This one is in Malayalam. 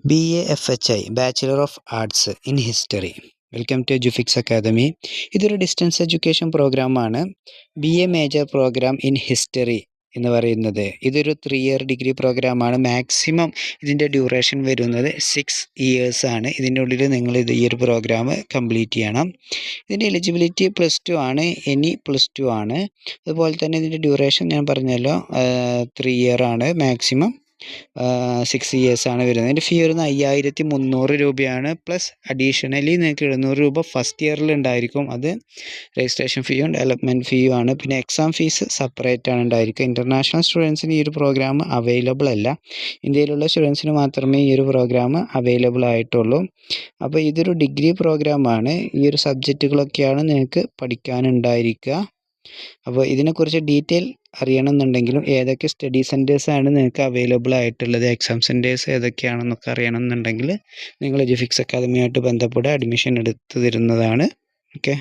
BA FHI Bachelor of Arts in History. Welcome to Edufix academy. ഇതൊരു ഡിസ്റ്റൻസ് എഡ്യൂക്കേഷൻ പ്രോഗ്രാമാണ്. BA major program in history എന്ന് പറയുന്നത്. ഇതൊരു 3 ഇയർ ഡിഗ്രി പ്രോഗ്രാമാണ്. മാക്സിമം ഇതിൻ്റെ ഡ്യൂറേഷൻ വരുന്നത് 6 ഇയേഴ്സ് ആണ്. ഇതിൻ്റെ ഉള്ളിൽ നിങ്ങൾ ഈ ഒരു പ്രോഗ്രാം കംപ്ലീറ്റ് ചെയ്യണം. ഇതിൻ്റെ എലിജിബിലിറ്റി +2 ആണ്, എനി +2 ആണ്. അതുപോലെ തന്നെ ഇതിൻ്റെ ഡ്യൂറേഷൻ ഞാൻ പറഞ്ഞല്ലോ 3 ഇയർ ആണ്, മാക്സിമം 6 ഇയേഴ്സ് ആണ് വരുന്നത്. ഇതിൻ്റെ ഫീ വരുന്നത് 5300 രൂപയാണ്. പ്ലസ് അഡീഷണലി നിങ്ങൾക്ക് 700 രൂപ ഫസ്റ്റ് ഇയറിൽ ഉണ്ടായിരിക്കും. അത് രജിസ്ട്രേഷൻ ഫീയും ഡെവലപ്മെൻറ്റ് ഫീയും ആണ്. പിന്നെ എക്സാം ഫീസ് സെപ്പറേറ്റ് ആണ് ഉണ്ടായിരിക്കുക. ഇൻ്റർനാഷണൽ സ്റ്റുഡൻസിന് ഈ ഒരു പ്രോഗ്രാം അവൈലബിൾ അല്ല. ഇന്ത്യയിലുള്ള സ്റ്റുഡൻസിന് മാത്രമേ ഈ ഒരു പ്രോഗ്രാം അവൈലബിൾ ആയിട്ടുള്ളൂ. അപ്പോൾ ഇതൊരു ഡിഗ്രി പ്രോഗ്രാമാണ്. ഈ ഒരു സബ്ജക്റ്റുകളൊക്കെയാണ് നിങ്ങൾക്ക് പഠിക്കാനുണ്ടായിരിക്കുക. അപ്പോൾ ഇതിനെക്കുറിച്ച് ഡീറ്റെയിൽ അറിയണമെന്നുണ്ടെങ്കിലും ഏതൊക്കെ സ്റ്റഡി സെൻറ്റേഴ്സാണ് നിങ്ങൾക്ക് അവൈലബിൾ ആയിട്ടുള്ളത്, എക്സാം സെൻറ്റേഴ്സ് ഏതൊക്കെയാണെന്നൊക്കെ അറിയണമെന്നുണ്ടെങ്കിൽ നിങ്ങൾ എഡ്യൂഫിക്സ് അക്കാദമിയായിട്ട് ബന്ധപ്പെട്ട് അഡ്മിഷൻ എടുത്തു തരുന്നതാണ്. ഓക്കെ.